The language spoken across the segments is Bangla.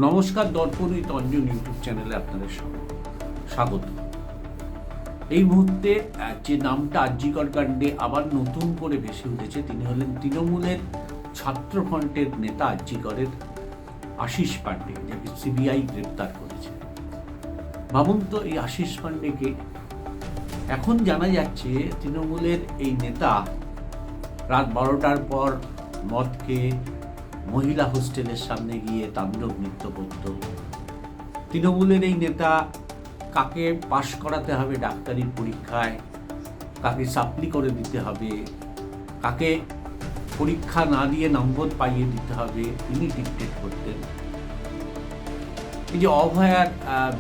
নমস্কার, দর্পণ উইথ অঞ্জন ইউটিউব চ্যানেলে আপনাদের স্বাগত। এই মুহূর্তে যে নামটা আরজিকর কাণ্ডে আবার নতুন করে ভেসে উঠেছে, তিনি হলেন তৃণমূলের ছাত্রফ্রন্টের নেতা আরজিকরের আশিস পাণ্ডে, যাকে সিবিআই গ্রেপ্তার করেছে। ভাবুন তো, এই আশিস পাণ্ডেকে এখন জানা যাচ্ছে তৃণমূলের এই নেতা রাত 12টার পর মদ খেয়ে মহিলা হোস্টেলের সামনে গিয়ে তাণ্ডব নৃত্য করত। তৃণমূলের এই নেতা কাকে পাশ করাতে হবে ডাক্তারির পরীক্ষায়, কাকে সাপ্লি করে দিতে হবে, কাকে পরীক্ষা না দিয়ে নম্বর পাইয়ে দিতে হবে, তিনি ডিকটেট করতেন। এই যে অভয়ার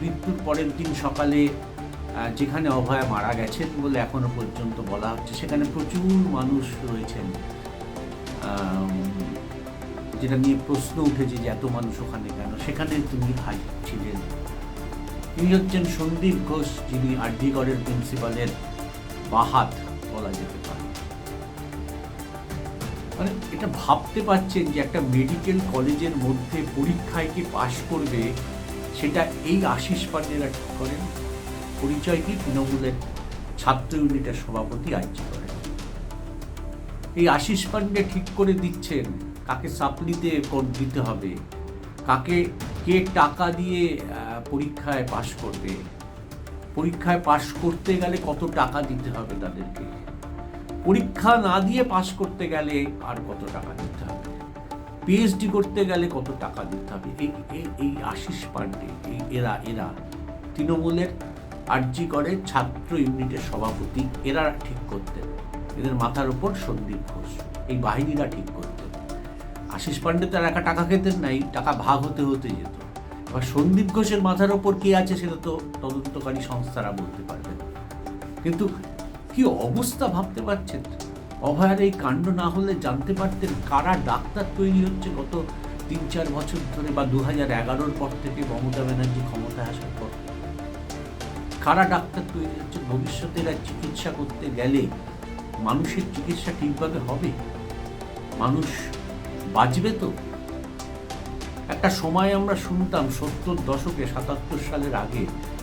মৃত্যুর পরের দিন সকালে যেখানে অভয়া মারা গেছেন বলে এখনো পর্যন্ত বলা হচ্ছে, সেখানে প্রচুর মানুষ রয়েছেন, যেটা নিয়ে প্রশ্ন উঠেছে যে এত মানুষ ওখানে কেন। সেখানে তিনি হাজির ছিলেন। তিনি হচ্ছেন সন্দীপ ঘোষ, যিনি আরজিকরের প্রিন্সিপালের বাহাত বলা যেতে পারে। মানে এটা ভাবতে পারছেন যে একটা মেডিকেল কলেজের মধ্যে পরীক্ষায় কি পাশ করবে, সেটা এই আশিস পাণ্ডেরা ঠিক করেন। পরিচয় কি? তৃণমূলের ছাত্র ইউনিটের সভাপতি আরজিকরের। এই আশিস পাণ্ডে ঠিক করে দিচ্ছেন কাকে সাপ্লিতে দিতে হবে, কে টাকা দিয়ে পরীক্ষায় পাশ করবে, পরীক্ষায় পাশ করতে গেলে কত টাকা দিতে হবে তাদেরকে, পরীক্ষা না দিয়ে পাশ করতে গেলে আর কত টাকা দিতে হবে, পিএইচডি করতে গেলে কত টাকা দিতে হবে। এই আশিস পাণ্ডে, এরা তৃণমূলের আরজিকরের ছাত্র ইউনিটের সভাপতি, এরা ঠিক করতেন। এদের মাথার উপর সন্দীপ ঘোষ, এই বাহিনীরা ঠিক করতেন। আশিস পাণ্ডে তার একা টাকা খেতেন নাই, টাকা ভাগ হতে হতে যেত। এবার সন্দীপ ঘোষের মাথার ওপর কে আছে সেটা তো তদন্তকারী সংস্থারা বলতে পারবেন। কিন্তু কি অবস্থা ভাবতে পারছেন? অভয়ার এই কাণ্ড না হলে জানতে পারতেন কারা ডাক্তার তৈরি হচ্ছে গত 3-4 বছর ধরে, বা 2011-র পর থেকে মমতা ব্যানার্জি ক্ষমতায় আসার পর কারা ডাক্তার তৈরি হচ্ছে। ভবিষ্যতে এরা চিকিৎসা করতে গেলে মানুষের চিকিৎসা ঠিকভাবে হবে? মানুষ বাঁচবে তো? একটা সময় আমরা শুনতাম 70 দশকে, 77 সালের আগে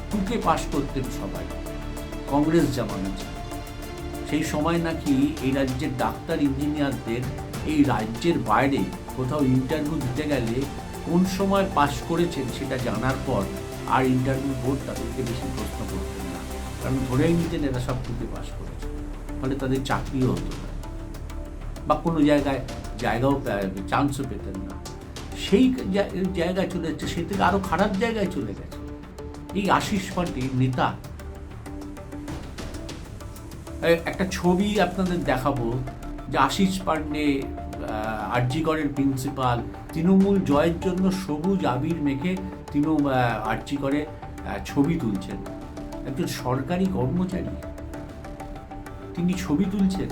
টুকে পাশ করতেন সবাই, কংগ্রেস জামানাতে। সেই সময় নাকি এই রাজ্যের ডাক্তার ইঞ্জিনিয়ারদের এই রাজ্যের বাইরে কোথাও ইন্টারভিউ দিতে গেলে কোন সময় পাশ করেছেন সেটা জানার পর আর ইন্টারভিউ বোর্ড তাদেরকে বেশি প্রশ্ন করতেন না, কারণ ধরেই নিতেন এরা সব টুকে পাশ করেছে। ফলে তাদের চাকরিও হতো না, বা কোনো জায়গাও চান্সও পেতেন না। সেই জায়গায় চলে যাচ্ছে, সে থেকে আরো খারাপ জায়গায় চলে গেছে এই আশিস পাণ্ডে নেতা। একটা ছবি আপনাদের দেখাবো, যে আশিস পাণ্ডে আরজিকরের প্রিন্সিপাল, তৃণমূল জয়ের জন্য সবুজ আবির মেখে আরজিকরে ছবি তুলছেন। একজন সরকারি কর্মচারী, তিনি ছবি তুলছেন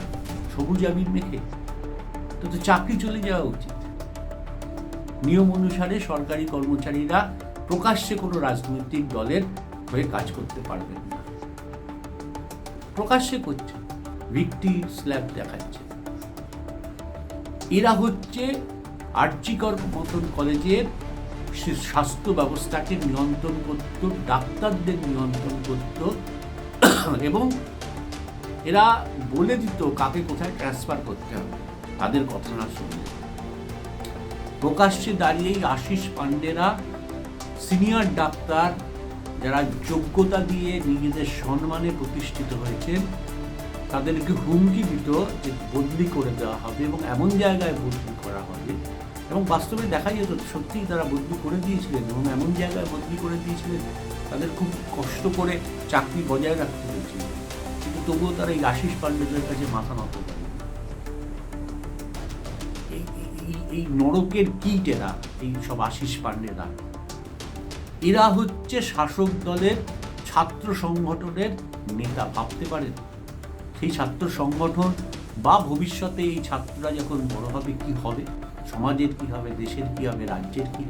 সবুজ আবির মেখে। তো চাকরি চলে যাওয়া উচিত। নিয়ম অনুসারে সরকারি কর্মচারীরা প্রকাশ্যে কোনো রাজনৈতিক দলের হয়ে কাজ করতে পারবেন না। প্রকাশ্যে করছে, ভিক্টি স্ল্যাব দেখাচ্ছে। এরা হচ্ছে আরজিকর মতন কলেজের স্বাস্থ্য ব্যবস্থাকে নিয়ন্ত্রণ করত, ডাক্তারদের নিয়ন্ত্রণ করত, এবং এরা বলে দিত কাকে কোথায় ট্রান্সফার করতে হবে তাদের কথা না শুনলে। প্রকাশ্যে দাঁড়িয়েই আশিস পাণ্ডেরা সিনিয়র ডাক্তার, যারা যোগ্যতা দিয়ে নিজেদের সম্মানে প্রতিষ্ঠিত হয়েছেন, তাদেরকে হুমকি দিত যে বদলি করে দেওয়া হবে এবং এমন জায়গায় বদলি করা হবে। এবং বাস্তবে দেখা যেত সত্যিই তারা বদলি করে দিয়েছিলেন, এবং এমন জায়গায় বদলি করে দিয়েছিলেন তাদের খুব কষ্ট করে চাকরি বজায় রাখতে হয়েছিল। কিন্তু তবুও তারা এই আশিস পাণ্ডেদের কাছে মাথা নত করে। এই নরকের কীট এরা, এই সব আশিস পাণ্ডেরা। এরা হচ্ছে শাসক দলের ছাত্র সংগঠনের নেতা। ভাবতে পারেন সেই ছাত্র সংগঠন বা ভবিষ্যতে এই ছাত্ররা যখন বড় হবে কি হবে, সমাজের কি হবে, দেশের কি হবে, রাজ্যের কি,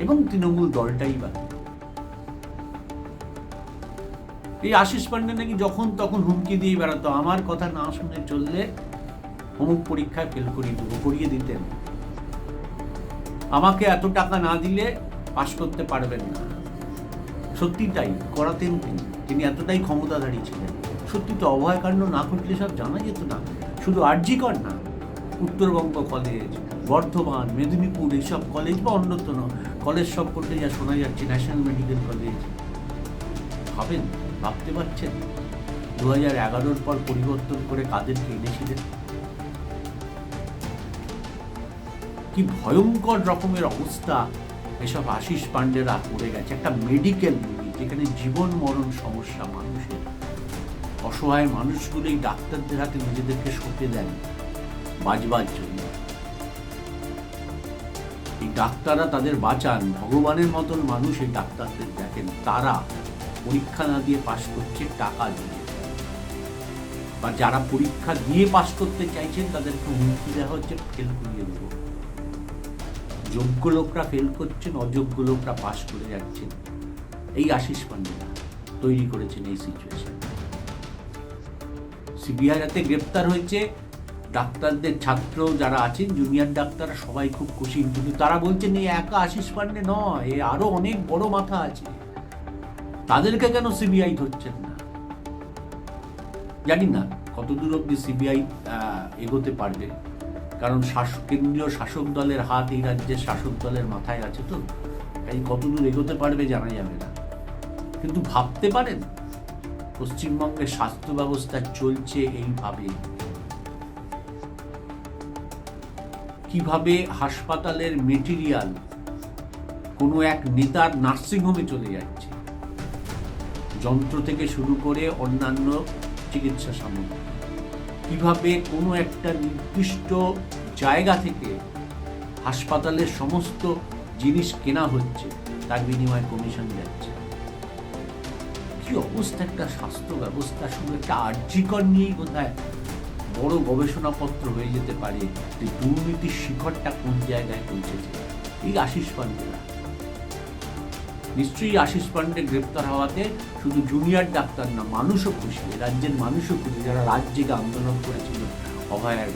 এবং তৃণমূল দলটাই বা। এই আশিস পাণ্ডে নাকি যখন তখন হুমকি দিয়ে বেড়াতো, আমার কথা না শুনে চললে অমুক পরীক্ষায় ফেল করিয়ে দিতেন, আমাকে এত টাকা না দিলে পাশ করতে পারবেন না। সত্যি তাই করাতেন তিনি এতটাই ক্ষমতাধারী ছিলেন। সত্যি তো অভয়কাণ্ড না ঘটলে সব জানা যেত না। শুধু আরজিকর না, উত্তরবঙ্গ কলেজ, বর্ধমান, মেদিনীপুর এইসব কলেজ বা অন্যতম কলেজ সম্পর্কে যা শোনা যাচ্ছে, ন্যাশনাল মেডিকেল কলেজ, ভাবতে পারছেন 2011 পর পরিবর্তন করে কাদেরকে এনেছিলেন? কি ভয়ঙ্কর রকমের অবস্থা এসব আশিস পান্ডেরা করে গেছে। একটা মেডিকেল ইউনিট যেখানে জীবন মরণ সমস্যা মানুষের, অসহায় মানুষগুলো এই ডাক্তারদের হাতে নিজেদেরকে সঁপে দেন বাঁচবার জন্য। এই ডাক্তাররা তাদের বাঁচান, ভগবানের মতন মানুষ এই ডাক্তারদের দেখেন। তারা পরীক্ষা না দিয়ে পাশ করছে টাকা দিয়ে, বা যারা পরীক্ষা দিয়ে পাশ করতে চাইছেন তাদেরকে হুমকি দেওয়া হচ্ছে ফেল করিয়ে দেবো। যোগ্য লোকরা ফেল করছেন, অযোগ্য লোকরা পাশ করে যাচ্ছেন। এই আশিস পান্ডেরা তৈরি করেছেন এই সিচুয়েশন। সিবিআই হাতে গ্রেপ্তার হয়েছে ডাক্তারদের ছাত্র যারা আছেন, জুনিয়র ডাক্তার, সবাই খুব খুশি। কিন্তু তারা বলছেন এই একা আশিস পান্ডে নয়, এ আরো অনেক বড় মাথা আছে, তাদেরকে কেন সিবিআই ধরছেন না? জানি না কতদূর অব্দি সিবিআই এগোতে পারবে, কারণ কেন্দ্রীয় শাসক দলের হাত এই রাজ্যের শাসক দলের মাথায় আছে, তো তাই কতদূর এগোতে পারবে জানা যাবে না। কিন্তু ভাবতে পারেন পশ্চিমবঙ্গের স্বাস্থ্য ব্যবস্থা চলছে এইভাবে, কিভাবে হাসপাতালের মেটেরিয়াল কোনো এক নেতার নার্সিংহোমে চলে যাচ্ছে, যন্ত্র থেকে শুরু করে অন্যান্য চিকিৎসা সামগ্রী, কিভাবে কোনো একটা নির্দিষ্ট জায়গা থেকে হাসপাতালের সমস্ত জিনিস কেনা হচ্ছে, তার বিনিময়ে কমিশন যাচ্ছে। কি অবস্থা একটা স্বাস্থ্য ব্যবস্থা! শুধু একটা আরজিকর নিয়েই বোধহয় বড় গবেষণাপত্র হয়ে যেতে পারে যে দুর্নীতির শিখরটা কোন জায়গায় পৌঁছেছে। এই আশিস পান্ডেরা, নিশ্চয়ই আশিস পান্ডে গ্রেপ্তার হওয়াতে শুধু জুনিয়র ডাক্তার না, মানুষও খুশি, রাজ্যের মানুষও খুশি, যারা রাজ্যে আন্দোলন করেছিল অভয়ের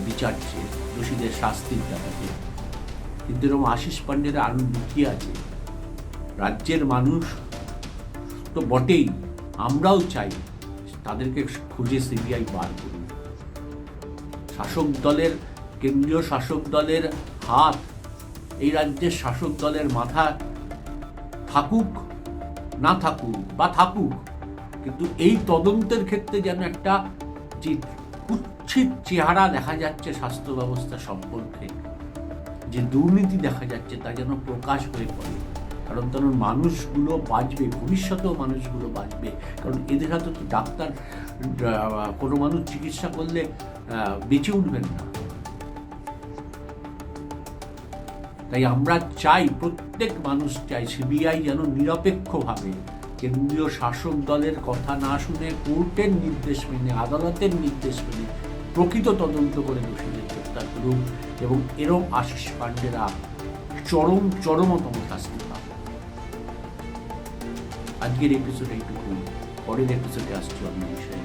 বিচার চেয়ে, দোষীদের শাস্তির দাবিতে। কিন্তু এরকম আশিস পান্ডেরা আরো লুকিয়ে আছে। রাজ্যের মানুষ তো বটেই, আমরাও চাই তাদেরকে খুঁজে সিবিআই বার করুন। শাসক দলের, কেন্দ্রীয় শাসক দলের হাত এই রাজ্যের শাসক দলের মাথা থাকুক না থাকুক, বা থাকুক, কিন্তু এই তদন্তের ক্ষেত্রে যেন একটা যে কুৎসিত চেহারা দেখা যাচ্ছে স্বাস্থ্য ব্যবস্থা সম্পর্কে, যে দুর্নীতি দেখা যাচ্ছে, তা যেন প্রকাশ হয়ে পড়ে। কারণ তখন মানুষগুলো বাঁচবে, ভবিষ্যতেও মানুষগুলো বাঁচবে। কারণ এদের হাতে তো ডাক্তার, কোনো মানুষ চিকিৎসা করলে বেঁচে উঠবেন না। তাই আমরা চাই, প্রত্যেক মানুষ চাই, সিবিআই যেন নিরপেক্ষভাবে কেন্দ্রীয় শাসক দলের কথা না শুনে কোর্টের নির্দেশ মেনে, আদালতের নির্দেশ মেনে প্রকৃত তদন্ত করে দোষীদের গ্রেপ্তার করুন, এবং এরম আশিস পান্ডেরা চরমতম শাস্তি পাবে। আজকের এপিসোডে এইটুকুই, পরের এপিসোডে আসছি অন্য বিষয়ে।